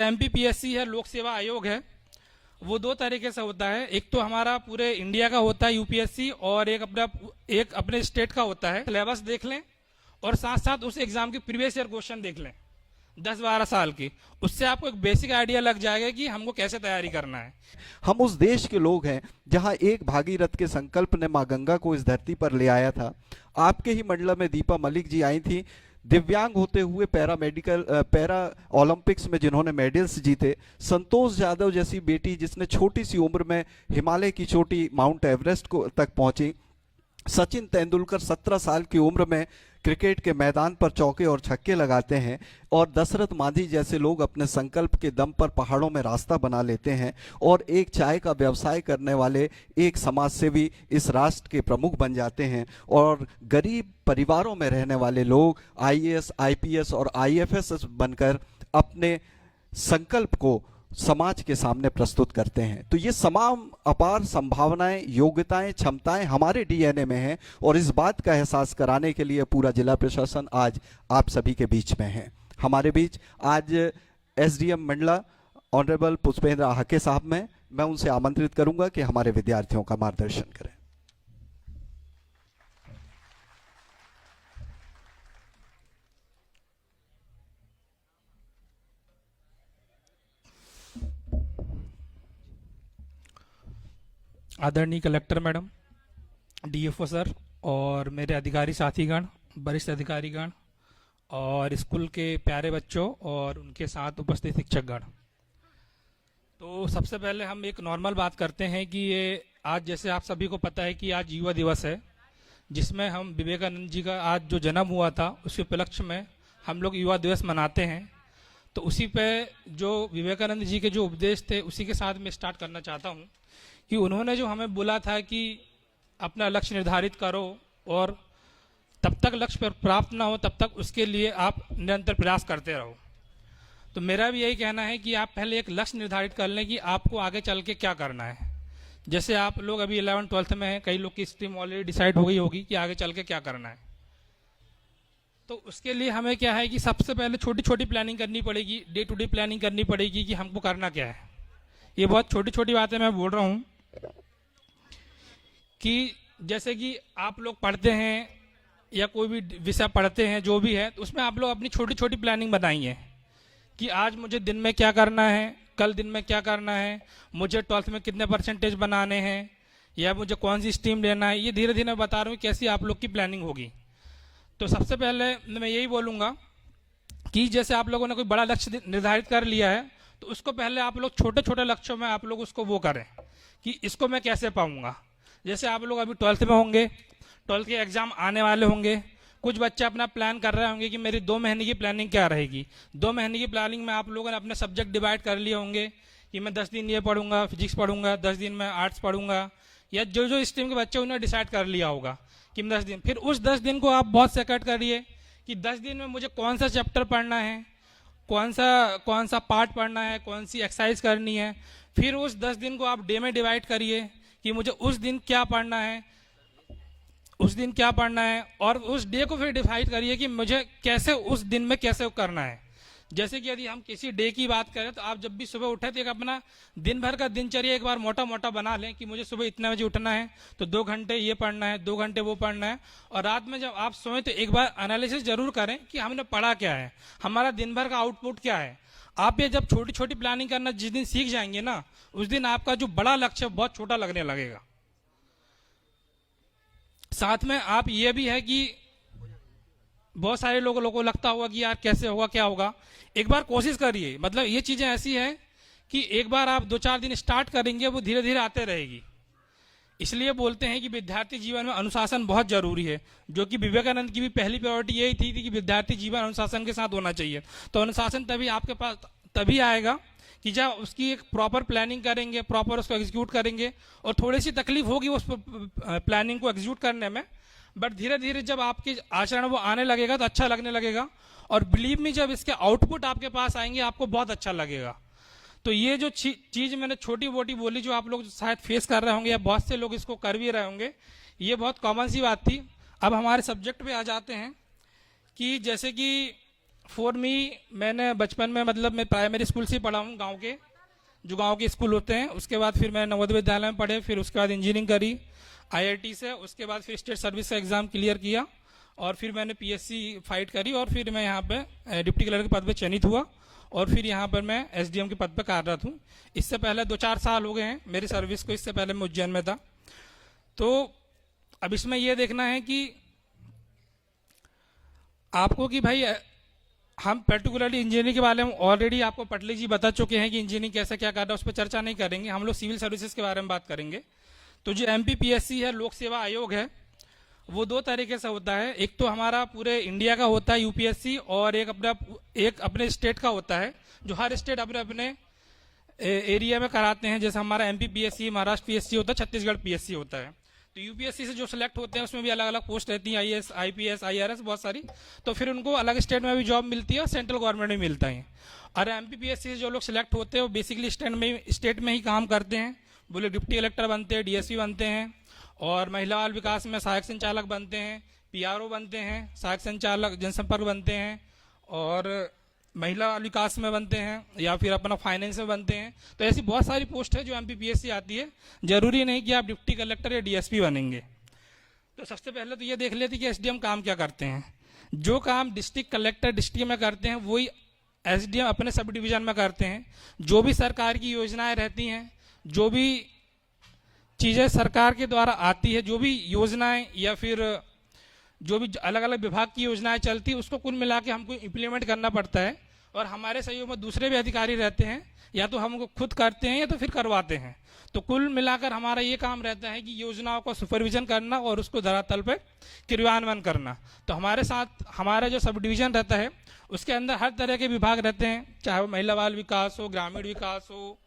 MPPSC है, लोक सेवा आयोग है, वो दो तरीके से होता है। एक तो हमारा पूरे इंडिया का होता है यूपीएससी, और एक अपने स्टेट का होता है। सिलेबस देख लें और साथ साथ उस एग्जाम के प्रीवियस ईयर क्वेश्चन देख लें 10-12 साल की। उससे आपको एक बेसिक आइडिया लग जाएगा कि हमको कैसे तैयारी करना है। हम उस देश के लोग हैं जहां एक भागीरथ के संकल्प ने मां गंगा को इस धरती पर ले आया था। आपके ही मंडल में दीपा मलिक जी आई थी, दिव्यांग होते हुए पैरा ओलंपिक्स में जिन्होंने मेडल्स जीते। संतोष यादव जैसी बेटी जिसने छोटी सी उम्र में हिमालय की चोटी माउंट एवरेस्ट को तक पहुंची। सचिन तेंदुलकर 17 साल की उम्र में क्रिकेट के मैदान पर चौके और छक्के लगाते हैं, और दशरथ मांझी जैसे लोग अपने संकल्प के दम पर पहाड़ों में रास्ता बना लेते हैं, और एक चाय का व्यवसाय करने वाले एक समाजसेवी इस राष्ट्र के प्रमुख बन जाते हैं, और गरीब परिवारों में रहने वाले लोग आईएएस, आईपीएस और आईएफएस बनकर अपने संकल्प को समाज के सामने प्रस्तुत करते हैं। तो ये तमाम अपार संभावनाएं, योग्यताएं, क्षमताएं हमारे डीएनए में हैं, और इस बात का एहसास कराने के लिए पूरा जिला प्रशासन आज आप सभी के बीच में है। हमारे बीच आज एसडीएम मंडला ऑनरेबल पुष्पेंद्र हाके साहब में, मैं उनसे आमंत्रित करूंगा कि हमारे विद्यार्थियों का मार्गदर्शन करें। आदरणीय कलेक्टर मैडम, डीएफओ सर, और मेरे अधिकारी साथीगण, वरिष्ठ अधिकारीगण, और स्कूल के प्यारे बच्चों और उनके साथ उपस्थित शिक्षकगण। तो सबसे पहले हम एक नॉर्मल बात करते हैं कि ये आज, जैसे आप सभी को पता है कि आज युवा दिवस है, जिसमें हम विवेकानंद जी का आज जो जन्म हुआ था उसके उपलक्ष्य में हम लोग युवा दिवस मनाते हैं। तो उसी पे जो विवेकानंद जी के जो उपदेश थे उसी के साथ मैं स्टार्ट करना चाहता हूँ कि उन्होंने जो हमें बोला था कि अपना लक्ष्य निर्धारित करो, और तब तक लक्ष्य प्राप्त ना हो तब तक उसके लिए आप निरंतर प्रयास करते रहो। तो मेरा भी यही कहना है कि आप पहले एक लक्ष्य निर्धारित कर लें कि आपको आगे चल के क्या करना है। जैसे आप लोग अभी 11th-12th में हैं, कई लोग की स्ट्रीम ऑलरेडी डिसाइड हो गई होगी कि आगे चल के क्या करना है। तो उसके लिए हमें क्या है कि सबसे पहले छोटी छोटी प्लानिंग करनी पड़ेगी, डे टू डे प्लानिंग करनी पड़ेगी कि हमको करना क्या है। ये बहुत छोटी छोटी बातें मैं बोल रहा हूँ कि जैसे कि आप लोग पढ़ते हैं या कोई भी विषय पढ़ते हैं, जो भी है, तो उसमें आप लोग अपनी छोटी छोटी प्लानिंग बनाइए कि आज मुझे दिन में क्या करना है, कल दिन में क्या करना है, मुझे 12th में कितने % बनाने हैं, या मुझे कौन सी स्ट्रीम लेना है। ये धीरे धीरे मैं बता रहा हूँ कैसी आप लोग की प्लानिंग होगी। तो सबसे पहले मैं यही बोलूँगा कि जैसे आप लोगों ने कोई बड़ा लक्ष्य निर्धारित कर लिया है, तो उसको पहले आप लोग छोटे छोटे लक्ष्यों में आप लोग उसको वो करें कि इसको मैं कैसे पाऊँगा। जैसे आप लोग अभी 12th में होंगे, 12th के एग्जाम आने वाले होंगे, कुछ बच्चे अपना प्लान कर रहे होंगे कि मेरी 2 महीने की प्लानिंग क्या रहेगी। 2 महीने की प्लानिंग में आप लोगों ने अपने सब्जेक्ट डिवाइड कर लिए होंगे कि मैं 10 दिन ये पढ़ूंगा, फिजिक्स पढ़ूंगा, 10 दिन में आर्ट्स पढ़ूंगा, या जो जो स्ट्रीम के बच्चे उन्होंने डिसाइड कर लिया होगा कि मैं 10 दिन। फिर उस 10 दिन को आप बहुत से कट करिए कि 10 दिन में मुझे कौन सा चैप्टर पढ़ना है, कौन सा पार्ट पढ़ना है, कौन सी एक्सरसाइज करनी है। फिर उस 10 दिन को आप डे में डिवाइड करिए कि मुझे उस दिन क्या पढ़ना है, और उस डे को फिर डिवाइड करिए कि मुझे कैसे उस दिन में कैसे करना है। जैसे कि यदि हम किसी डे की बात करें तो आप जब भी सुबह उठे तो एक अपना दिन भर का दिनचर्या एक बार मोटा मोटा बना लें कि मुझे सुबह इतने बजे उठना है तो 2 घंटे ये पढ़ना है, 2 घंटे वो पढ़ना है। और रात में जब आप सोएं तो एक बार एनालिसिस जरूर करें कि हमने पढ़ा क्या है, हमारा दिन भर का आउटपुट क्या है। आप ये जब छोटी छोटी प्लानिंग करना जिस दिन सीख जाएंगे ना, उस दिन आपका जो बड़ा लक्ष्य बहुत छोटा लगने लगेगा। साथ में आप ये भी है कि बहुत सारे लोगों को लगता होगा कि यार कैसे होगा, क्या होगा। एक बार कोशिश करिए, मतलब ये चीजें ऐसी हैं कि एक बार आप 2-4 दिन स्टार्ट करेंगे, वो धीरे धीरे आते रहेगी। इसलिए बोलते हैं कि विद्यार्थी जीवन में अनुशासन बहुत जरूरी है, जो कि विवेकानंद की भी पहली प्रायोरिटी यही थी कि विद्यार्थी जीवन अनुशासन के साथ होना चाहिए। तो अनुशासन तभी आपके पास तभी आएगा कि जब उसकी एक प्रॉपर प्लानिंग करेंगे, प्रॉपर उसको एग्जीक्यूट करेंगे, और थोड़ी सी तकलीफ होगी उस प्लानिंग को एग्जीक्यूट करने में, बट धीरे धीरे जब आपके आचरण वो आने लगेगा तो अच्छा लगने लगेगा। और बिलीव मी, जब इसके आउटपुट आपके पास आएंगे आपको बहुत अच्छा लगेगा। तो ये जो चीज मैंने छोटी मोटी बोली, जो आप लोग शायद फेस कर रहे होंगे या बहुत से लोग इसको कर भी रहे होंगे, ये बहुत कॉमन सी बात थी। अब हमारे सब्जेक्ट पे आ जाते हैं कि जैसे कि फॉर मी, मैंने बचपन में मतलब मैं प्राइमरी स्कूल से ही पढ़ा हूँ, गांव के जो गांव के स्कूल होते हैं। उसके बाद फिर मैं नवोदय विद्यालय में पढ़े, फिर उसके बाद इंजीनियरिंग करी आईआईटी से। उसके बाद फिर स्टेट सर्विस का एग्ज़ाम क्लियर किया और फिर मैंने पीएससी फाइट करी और फिर मैं यहाँ पे डिप्टी कलेक्टर के पद पे चयनित हुआ और फिर यहाँ पर मैं एसडीएम के पद पे कार्यरत हूँ। इससे पहले 2-4 साल हो गए हैं मेरी सर्विस को, इससे पहले मैं उज्जैन में था। तो अब इसमें यह देखना है कि आपको कि भाई हम पर्टिकुलरली इंजीनियरिंग के बारे में ऑलरेडी आपको पटले जी बता चुके हैं कि इंजीनियरिंग कैसे क्या करना है, उस पर चर्चा नहीं करेंगे। हम लोग सिविल सर्विसेज के बारे में बात करेंगे। तो जो एमपीपीएससी है, लोक सेवा आयोग है, वो 2 तरीके से होता है। एक तो हमारा पूरे इंडिया का होता है यूपीएससी, और एक अपने स्टेट का होता है, जो हर स्टेट अपने अपने एरिया में कराते हैं। जैसे हमारा एमपीपीएससी, महाराष्ट्र पीएससी होता है, छत्तीसगढ़ पीएससी होता है। तो यूपीएससी से जो सिलेक्ट होते हैं उसमें भी अलग अलग पोस्ट रहती हैं, आईएएस, आईपीएस, आईआरएस, बहुत सारी। तो फिर उनको अलग स्टेट में भी जॉब मिलती है और सेंट्रल गवर्नमेंट में मिलता है। और एमपीपीएससी से जो लोग सिलेक्ट होते हैं वो बेसिकली स्टेट में ही काम करते हैं। बोले डिप्टी कलेक्टर बनते हैं, डीएसपी बनते हैं, और महिला बाल विकास में सहायक संचालक बनते हैं, पीआरओ बनते हैं, सहायक संचालक जनसंपर्क बनते हैं, और महिला बाल विकास में बनते हैं, या फिर अपना फाइनेंस में बनते हैं। तो ऐसी बहुत सारी पोस्ट है जो एमपीपीएससी आती है। जरूरी नहीं कि आप डिप्टी कलेक्टर या डीएसपी बनेंगे। तो सबसे पहले तो ये देख लेते कि एसडीएम काम क्या करते हैं। जो काम डिस्ट्रिक्ट कलेक्टर डिस्ट्रिक्ट में करते हैं वही एसडीएम अपने सब डिवीजन में करते हैं। जो भी सरकार की योजनाएं रहती हैं, जो भी चीज़ें सरकार के द्वारा आती है, जो भी योजनाएं या फिर जो भी अलग अलग विभाग की योजनाएं चलती है, उसको कुल मिला के हमको इम्प्लीमेंट करना पड़ता है। और हमारे सहयोग में दूसरे भी अधिकारी रहते हैं, या तो हम खुद करते हैं या तो फिर करवाते हैं। तो कुल मिलाकर हमारा ये काम रहता है कि योजनाओं का सुपरविजन करना और उसको धरातल पर क्रियान्वयन करना। तो हमारे साथ हमारा जो सब डिवीजन रहता है उसके अंदर हर तरह के विभाग रहते हैं, चाहे वो महिला बाल विकास हो, ग्रामीण विकास हो,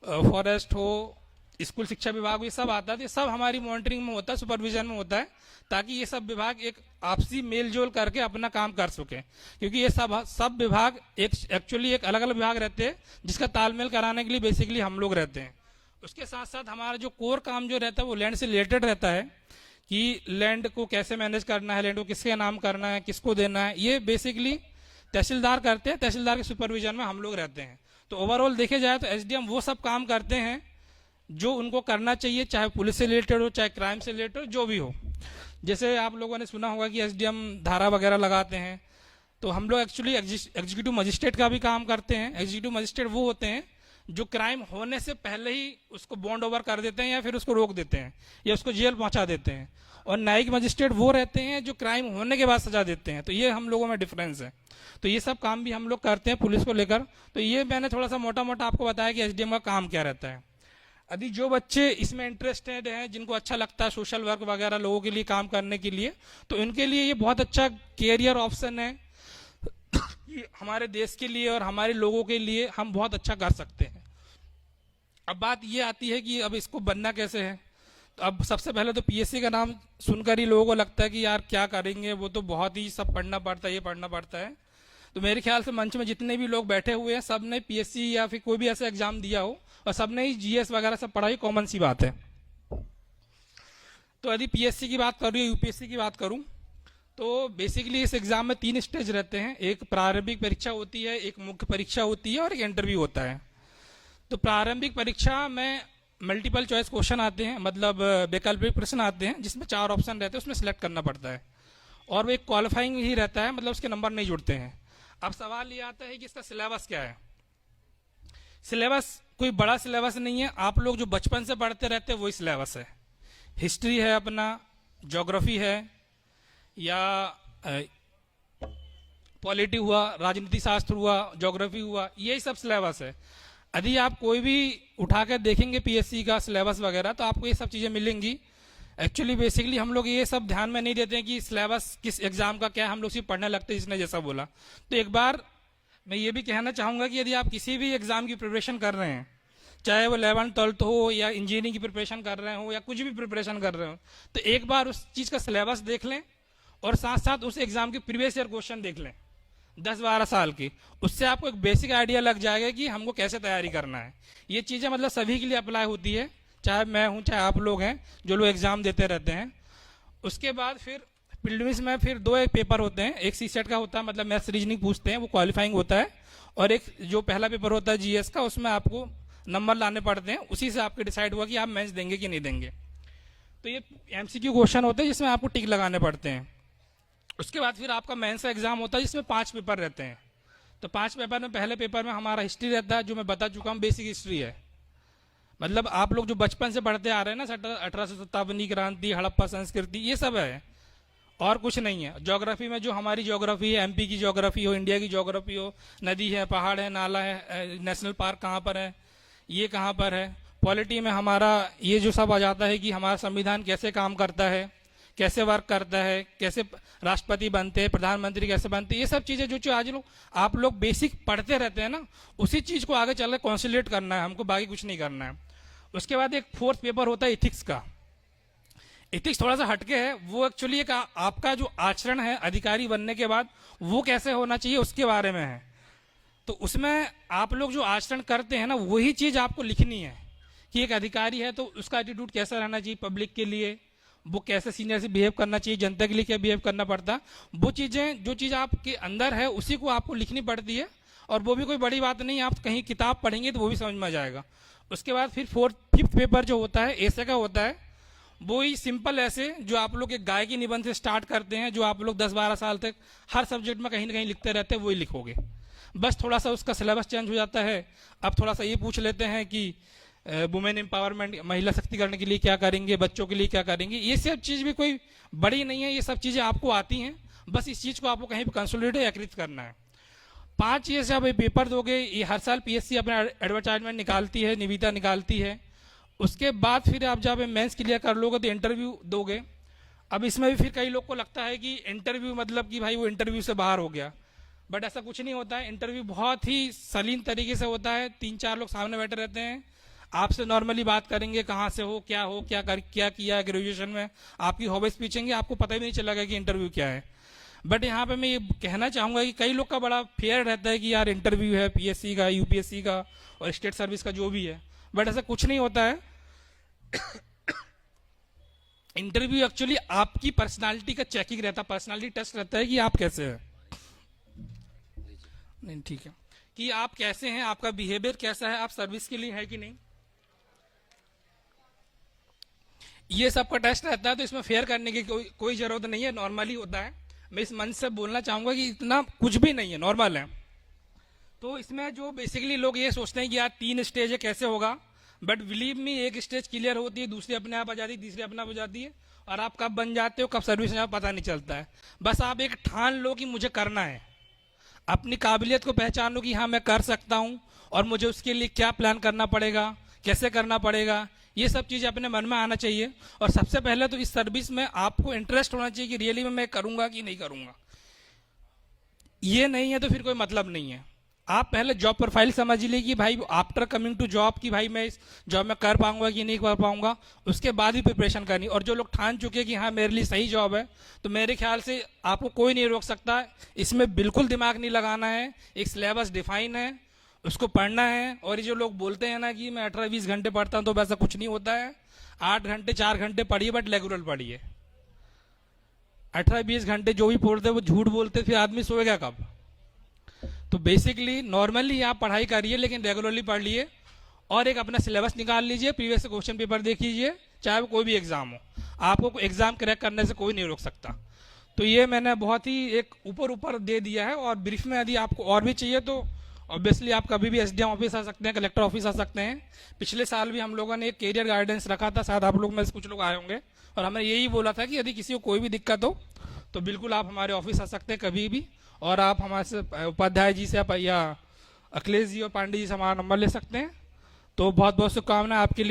फॉरेस्ट हो, स्कूल शिक्षा विभाग, ये सब आता है। तो ये सब हमारी मॉनिटरिंग में होता है, सुपरविजन में होता है, ताकि ये सब विभाग एक आपसी मेल जोल करके अपना काम कर सके। क्योंकि ये सब विभाग एक्चुअली एक अलग अलग विभाग रहते हैं, जिसका तालमेल कराने के लिए बेसिकली हम लोग रहते हैं। उसके साथ साथ हमारा जो कोर काम जो रहता है वो लैंड से रिलेटेड रहता है, कि लैंड को कैसे मैनेज करना है, लैंड को किसके नाम करना है, किसको देना है, ये बेसिकली तहसीलदार करते हैं। तहसीलदार के सुपरविजन में हम लोग रहते हैं। तो ओवरऑल देखे जाए तो एसडीएम वो सब काम करते हैं जो उनको करना चाहिए, चाहे पुलिस से रिलेटेड हो, चाहे क्राइम से रिलेटेड हो, जो भी हो। जैसे आप लोगों ने सुना होगा कि एसडीएम धारा वगैरह लगाते हैं। तो हम लोग एक्चुअली एग्जीक्यूटिव मजिस्ट्रेट का भी काम करते हैं। एग्जीक्यूटिव मजिस्ट्रेट वो होते हैं जो क्राइम होने से पहले ही उसको बॉन्ड ओवर कर देते हैं, या फिर उसको रोक देते हैं, या उसको जेल पहुंचा देते हैं। और न्यायिक मजिस्ट्रेट वो रहते हैं जो क्राइम होने के बाद सजा देते हैं। तो ये हम लोगों में डिफरेंस है। तो ये सब काम भी हम लोग करते हैं पुलिस को लेकर। तो ये मैंने थोड़ा सा मोटा मोटा आपको बताया कि एसडीएम का काम क्या रहता है। अभी जो बच्चे इसमें इंटरेस्टेड हैं, जिनको अच्छा लगता है सोशल वर्क वगैरह लोगों के लिए काम करने के लिए, तो इनके लिए ये बहुत अच्छा कैरियर ऑप्शन है। ये हमारे देश के लिए और हमारे लोगों के लिए हम बहुत अच्छा कर सकते हैं। अब बात ये आती है कि अब इसको बनना कैसे है। तो अब सबसे पहले तो पीएससी का नाम सुनकर ही लोगों को लगता है कि यार क्या करेंगे, वो तो बहुत ही सब पढ़ना पड़ता है, ये पढ़ना पड़ता है। तो मेरे ख्याल से मंच में जितने भी लोग बैठे हुए हैं सब ने पीएससी या फिर कोई भी ऐसा एग्जाम दिया हो, और सब ने ही जीएस वगैरह सब पढ़ाई, कॉमन सी बात है। तो यदि पीएससी की बात करूँ या यूपीएससी की बात करूँ, तो बेसिकली इस एग्जाम में 3 स्टेज रहते हैं। एक प्रारंभिक परीक्षा होती है, एक मुख्य परीक्षा होती है, और एक इंटरव्यू होता है। तो प्रारंभिक परीक्षा में मल्टीपल चॉइस क्वेश्चन आते हैं, मतलब वैकल्पिक प्रश्न आते हैं, जिसमें 4 ऑप्शन रहते हैं, उसमें सेलेक्ट करना पड़ता है। और वो एक क्वालिफाइंग ही रहता है, मतलब उसके नंबर नहीं जुड़ते हैं। अब सवाल ये आता है कि इसका सिलेबस क्या है। सिलेबस कोई बड़ा सिलेबस नहीं है, आप लोग जो बचपन से पढ़ते रहते हैं वही सिलेबस है। हिस्ट्री है, अपना ज्योग्राफी है, या पॉलिटी हुआ, राजनीति शास्त्र हुआ, ज्योग्राफी हुआ, यही सब सिलेबस है। यदि आप कोई भी उठा कर देखेंगे पीएससी का सिलेबस वगैरह, तो आपको ये सब चीज़ें मिलेंगी। एक्चुअली बेसिकली हम लोग ये सब ध्यान में नहीं देते हैं कि सिलेबस किस एग्जाम का क्या है, हम लोग सिर्फ पढ़ने लगते हैं, जिसने जैसा बोला। तो एक बार मैं ये भी कहना चाहूँगा कि यदि आप किसी भी एग्जाम की प्रिपरेशन कर रहे हैं, चाहे वो 11th 12th हो, या इंजीनियरिंग की प्रिपरेशन कर रहे हो, या कुछ भी प्रिपरेशन कर रहे हो, तो एक बार उस चीज़ का सिलेबस देख लें, और साथ साथ उस एग्जाम के प्रीवियस ईयर क्वेश्चन देख लें 10-12 साल की। उससे आपको एक बेसिक आइडिया लग जाएगा कि हमको कैसे तैयारी करना है। ये चीज़ें मतलब सभी के लिए अप्लाई होती है, चाहे मैं हूँ, चाहे आप लोग हैं जो लोग एग्जाम देते रहते हैं। उसके बाद फिर प्रीलिम्स में फिर दो एक पेपर होते हैं, एक सी सेट का होता है, मतलब मैथ्स रीजनिंग पूछते हैं, वो क्वालिफाइंग होता है, और एक जो पहला पेपर होता है जीएस का, उसमें आपको नंबर लाने पड़ते हैं, उसी से आपके डिसाइड हुआ कि आप मेंस देंगे कि नहीं देंगे। तो ये एमसीक्यू क्वेश्चन होते हैं जिसमें आपको टिक लगाने पड़ते हैं। उसके बाद फिर आपका मेंस का एग्जाम होता है जिसमें 5 पेपर रहते हैं। तो 5 पेपर में पहले पेपर में हमारा हिस्ट्री रहता है, जो मैं बता चुका हूँ, बेसिक हिस्ट्री है। मतलब आप लोग जो बचपन से पढ़ते आ रहे हैं ना, 1857 क्रांति, हड़प्पा संस्कृति, ये सब है और कुछ नहीं है। ज्योग्राफी में जो हमारी ज्योग्राफी है, एमपी की ज्योग्राफी हो, इंडिया की ज्योग्राफी हो, नदी है, पहाड़ है, नाला है, नेशनल पार्क कहाँ पर है, ये कहाँ पर है। पॉलिटी में हमारा ये जो सब आ जाता है कि हमारा संविधान कैसे काम करता है, कैसे वर्क करता है, कैसे राष्ट्रपति बनते हैं, प्रधानमंत्री कैसे बनते हैं, ये सब चीज़ें जो आज लोग आप लोग बेसिक पढ़ते रहते हैं ना, उसी चीज़ को आगे चल के कॉन्सुलेट करना है हमको, बाकी कुछ नहीं करना है। उसके बाद एक 4th पेपर होता है इथिक्स का। इथिक्स थोड़ा सा हटके है, वो एक्चुअली एक आपका जो आचरण है अधिकारी बनने के बाद वो कैसे होना चाहिए उसके बारे में है। तो उसमें आप लोग जो आचरण करते हैं ना, वही चीज़ आपको लिखनी है कि एक अधिकारी है तो उसका एटीट्यूड कैसा रहना चाहिए पब्लिक के लिए, वो कैसे सीनियर से बिहेव करना चाहिए, जनता के लिए क्या बिहेव करना पड़ता है। वो चीज़ें जो चीज़ आपके अंदर है उसी को आपको लिखनी पड़ती है, और वो भी कोई बड़ी बात नहीं है, आप कहीं किताब पढ़ेंगे तो वो भी समझ में आ जाएगा। उसके बाद फिर 5th पेपर जो होता है ऐसे का होता है, वो ही सिंपल ऐसे जो आप लोग एक गाय की निबंध से स्टार्ट करते हैं, जो आप लोग 10-12 साल तक हर सब्जेक्ट में कहीं ना कहीं लिखते रहते हैं, वही लिखोगे। बस थोड़ा सा उसका सिलेबस चेंज हो जाता है। अब थोड़ा सा ये पूछ लेते हैं कि वुमेन एम्पावरमेंट, महिला शक्तिकरण के लिए क्या करेंगे, बच्चों के लिए क्या करेंगे। ये सब चीज़ भी कोई बड़ी नहीं है, ये सब चीज़ें आपको आती हैं, बस इस चीज़ को आपको कहीं पर कंसोलिडेट या कृत करना है। 5 ईयर से आप ये पेपर दोगे, ये हर साल पीएससी अपना एडवर्टाइजमेंट निकालती है, निविदा निकालती है। उसके बाद फिर आप जब मेंस क्लियर कर लोगे तो इंटरव्यू दोगे। अब इसमें भी फिर कई लोग को लगता है कि इंटरव्यू मतलब कि भाई वो इंटरव्यू से बाहर हो गया, बट ऐसा कुछ नहीं होता है। इंटरव्यू बहुत ही सलीम तरीके से होता है, 3-4 लोग सामने बैठे रहते हैं, आपसे नॉर्मली बात करेंगे, कहाँ से हो, क्या किया है ग्रेजुएशन में, आपकी हॉबीज पूछेंगे, आपको पता ही नहीं चलेगा कि इंटरव्यू क्या है। बट यहाँ पे मैं ये कहना चाहूँगा कि कई लोग का बड़ा फेयर रहता है कि यार इंटरव्यू है पीएससी का, यूपीएससी का और स्टेट सर्विस का जो भी है, बट ऐसा कुछ नहीं होता है। इंटरव्यू एक्चुअली आपकी पर्सनालिटी का चेकिंग रहता है, पर्सनालिटी टेस्ट रहता है कि आप कैसे हैं, नहीं ठीक है, कि आप कैसे हैं, आपका बिहेवियर कैसा है, आप सर्विस के लिए है कि नहीं, ये सब का टेस्ट रहता है। तो इसमें फेयर करने की कोई जरूरत नहीं है, नॉर्मली होता है। मैं इस मंच से बोलना चाहूंगा कि इतना कुछ भी नहीं है, नॉर्मल है। तो इसमें जो बेसिकली लोग ये सोचते हैं कि यार 3 स्टेज है कैसे होगा, बट बिलीव मी, एक स्टेज क्लियर होती है, दूसरी अपने आप आ जाती है, तीसरी अपने आप हो जाती है, और आप कब बन जाते हो, कब सर्विस में पता नहीं चलता है। बस आप एक ठान लो कि मुझे करना है, अपनी काबिलियत को पहचानो कि हाँ मैं कर सकता हूँ, और मुझे उसके लिए क्या प्लान करना पड़ेगा, कैसे करना पड़ेगा, ये सब चीज़ें अपने मन में आना चाहिए। और सबसे पहले तो इस सर्विस में आपको इंटरेस्ट होना चाहिए कि रियली में मैं करूँगा कि नहीं करूँगा। ये नहीं है तो फिर कोई मतलब नहीं है। आप पहले जॉब प्रोफाइल समझ लीजिए कि भाई आफ्टर कमिंग टू जॉब कि भाई मैं इस जॉब में कर पाऊंगा कि नहीं कर पाऊंगा, उसके बाद ही प्रिपरेशन करनी। और जो लोग ठान चुके कि हाँ मेरे लिए सही जॉब है, तो मेरे ख्याल से आपको कोई नहीं रोक सकता। इसमें बिल्कुल दिमाग नहीं लगाना है, एक सिलेबस डिफाइन है, उसको पढ़ना है। और ये जो लोग बोलते हैं ना कि मैं 18-20 घंटे पढ़ता हूँ, तो वैसा कुछ नहीं होता है। 8 घंटे 4 घंटे पढ़िए, बट रेगुलर पढ़िए। 18-20 घंटे जो भी पढ़ते वो झूठ बोलते, फिर आदमी सोएगा कब। तो बेसिकली नॉर्मली आप पढ़ाई करिए, लेकिन रेगुलरली पढ़ लिए, और एक अपना सिलेबस निकाल लीजिए, प्रीवियस क्वेश्चन पेपर देख लीजिए, चाहे वो कोई भी एग्जाम हो। आपको एग्जाम क्रैक करने से कोई नहीं रोक सकता। तो ये मैंने बहुत ही एक ऊपर दे दिया है। और ब्रीफ में यदि आपको और भी चाहिए तो ऑब्वियसली आप कभी भी एसडीएम ऑफिस आ सकते हैं, कलेक्टर ऑफिस आ सकते हैं। पिछले साल भी हम लोगों ने एक कैरियर गाइडेंस रखा था, शायद आप लोग में से कुछ लोग आए होंगे, और हमें यही बोला था कि यदि किसी को कोई भी दिक्कत हो तो बिल्कुल आप हमारे ऑफिस आ सकते हैं कभी भी, और आप हमारे से उपाध्याय जी से या अखिलेश जी और पांडे जी से हमारा नंबर ले सकते हैं। तो बहुत बहुत शुभकामनाएं आपके लिए।